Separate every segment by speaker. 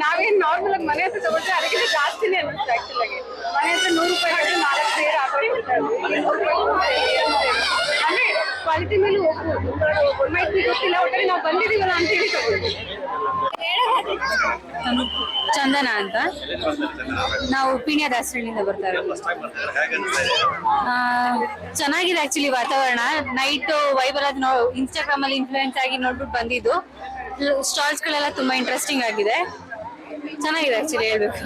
Speaker 1: ನಾವೇನ್ ನಾರ್ಮಲ್ ಆಗಿ ಮನೆ ಹತ್ರ ತಗೊಂಡ್ರೆ ಅದಕ್ಕಿಂತ ಜಾಸ್ತಿನೇ ಅನ್ನಿಸ್ತು ಆಕ್ಚುಲ್ ಆಗಿ. ಮನೆ ಹತ್ರ 100 ರೂಪಾಯಿ 4 ಸೇರ್ ಅಂದ್ರೆ ಕ್ವಾಲಿಟಿ ಮೇಲೆ ಹೋಗ್ಬೋದು. ಮೈತ್ರಿ ಗೊತ್ತಿಲ್ಲ, ಒಟ್ಟಲ್ಲಿ ನಾವು ಬಂದಿದೀವಲ್ಲ ಅಂತ ಹೇಳಿ ತಗೊಳ್ಳಿ.
Speaker 2: ಚಂದನ ಅಂತ, ನಾವು ಪೀಣ್ಯ ದಾಸರಳ್ಳಿಯಿಂದ ಬರ್ತಾ ಇರೋದು. ಚೆನ್ನಾಗಿದೆ ಆಕ್ಚುಲಿ ವಾತಾವರಣ. ನೈಟ್ ವೈಬಲ್ ಅದು ಇನ್ಸ್ಟಾಗ್ರಾಮ್ ಅಲ್ಲಿ ಇನ್ಫ್ಲೂಯೆನ್ಸ್ ಆಗಿ ನೋಡ್ಬಿಟ್ಟು ಬಂದಿದ್ದು. ಸ್ಟಾಲ್ಸ್ ಗಳೆಲ್ಲ ತುಂಬಾ ಇಂಟ್ರೆಸ್ಟಿಂಗ್ ಆಗಿದೆ, ಚೆನ್ನಾಗಿದೆ ಆಕ್ಚುಲಿ ಹೇಳ್ಬೇಕು.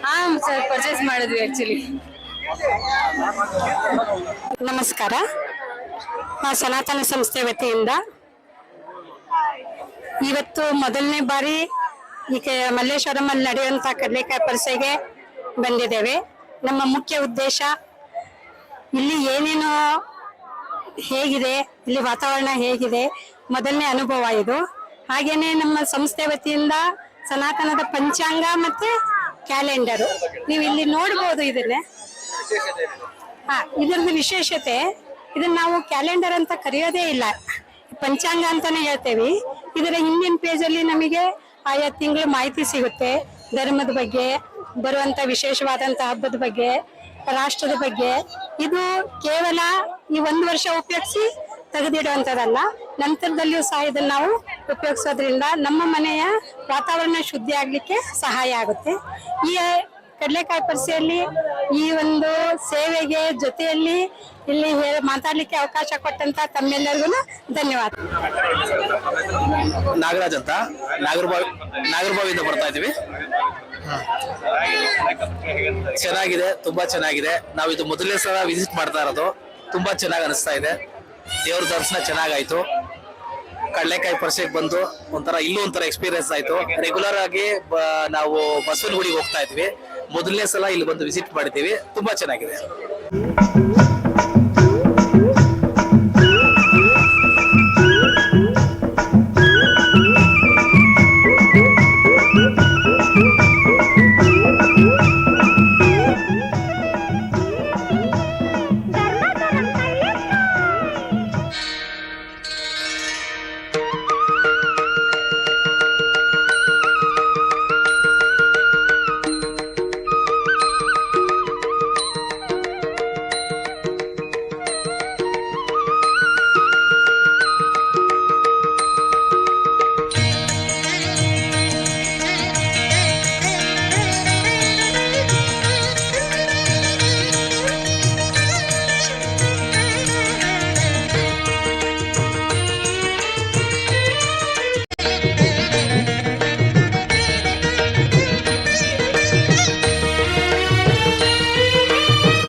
Speaker 2: ಹಾ ಸರ್, ಪರ್ಚೇಸ್ ಮಾಡಿದ್ವಿ ಆಕ್ಚುಲಿ.
Speaker 3: ನಮಸ್ಕಾರ. ಸನಾತನ ಸಂಸ್ಥೆ ವತಿಯಿಂದ ಇವತ್ತು ಮೊದಲನೇ ಬಾರಿ ಈಗ ಮಲ್ಲೇಶ್ವರಮಲ್ಲಿ ನಡೆಯುವಂತಹ ಕಡಲೆಕಾಯಿ ಪರಿಷೆಗೆ ಬಂದಿದ್ದೇವೆ. ನಮ್ಮ ಮುಖ್ಯ ಉದ್ದೇಶ ಇಲ್ಲಿ ಏನೇನು ಹೇಗಿದೆ, ಇಲ್ಲಿ ವಾತಾವರಣ ಹೇಗಿದೆ, ಮೊದಲನೇ ಅನುಭವ ಇದು. ಹಾಗೇನೆ ನಮ್ಮ ಸಂಸ್ಥೆ ವತಿಯಿಂದ ಸನಾತನದ ಪಂಚಾಂಗ ಮತ್ತೆ ಕ್ಯಾಲೆಂಡರು ನೀವು ಇಲ್ಲಿ ನೋಡ್ಬೋದು. ಇದನ್ನೇ ಇದರದ್ದು ವಿಶೇಷತೆ, ಇದನ್ನ ನಾವು ಕ್ಯಾಲೆಂಡರ್ ಅಂತ ಕರೆಯೋದೇ ಇಲ್ಲ, ಪಂಚಾಂಗ ಅಂತಾನೆ ಹೇಳ್ತೇವೆ. ಇದರ ಹಿಂದಿನ ಪೇಜ್ ಅಲ್ಲಿ ನಮಗೆ ಆಯಾ ತಿಂಗಳ ಮಾಹಿತಿ ಸಿಗುತ್ತೆ. ಧರ್ಮದ ಬಗ್ಗೆ, ಬರುವಂತ ವಿಶೇಷವಾದಂತ ಹಬ್ಬದ ಬಗ್ಗೆ, ರಾಷ್ಟ್ರದ ಬಗ್ಗೆ. ಇದು ಕೇವಲ ಈ 1 ವರ್ಷ ಉಪಯೋಗಿಸಿ ತೆಗೆದಿಡುವಂತದಲ್ಲ, ನಂತರದಲ್ಲಿಯೂ ಸಹ ಇದನ್ನ ನಾವು ಉಪಯೋಗಿಸೋದ್ರಿಂದ ನಮ್ಮ ಮನೆಯ ವಾತಾವರಣ ಶುದ್ಧಿ ಆಗ್ಲಿಕ್ಕೆ ಸಹಾಯ ಆಗುತ್ತೆ. ಈ ಕಡಲೆಕಾಯಿ ಪರಿಷೆಯಲ್ಲಿ ಈ ಒಂದು ಸೇವೆಗೆ ಜೊತೆಯಲ್ಲಿ ಇಲ್ಲಿ ಮಾತಾಡ್ಲಿಕ್ಕೆ ಅವಕಾಶ ಕೊಟ್ಟಂತ ತಮ್ಮೆಲ್ಲರಿಗೂ ಧನ್ಯವಾದ.
Speaker 4: ನಾಗರಾಜ್ ಅಂತ ನಾಗರಬಾವಿಯಿಂದ ಬರ್ತಾ ಇದೀವಿ. ಚೆನ್ನಾಗಿದೆ, ತುಂಬಾ ಚೆನ್ನಾಗಿದೆ. ನಾವು ಇದು ಮೊದಲನೇ ಸಲ ವಿಸಿಟ್ ಮಾಡ್ತಾ ಇರೋದು. ತುಂಬಾ ಚೆನ್ನಾಗಿ ಅನಿಸ್ತಾ ಇದೆ. ದೇವ್ರ ದರ್ಶನ ಚೆನ್ನಾಗಾಯ್ತು. ಕಡಲೆಕಾಯಿ ಪರಿಷೆಗೆ ಬಂದು ಇಲ್ಲೂ ಒಂಥರ ಎಕ್ಸ್ಪೀರಿಯನ್ಸ್ ಆಯ್ತು. ರೆಗ್ಯುಲರ್ ಆಗಿ ನಾವು ಬಸವನಗುಡಿಗೆ ಹೋಗ್ತಾ ಇದ್ವಿ. ಮೊದಲನೇ ಸಲ ಇಲ್ಲಿ ಬಂದು ವಿಸಿಟ್ ಮಾಡಿದ್ದೀವಿ. ತುಂಬಾ ಚೆನ್ನಾಗಿದೆ.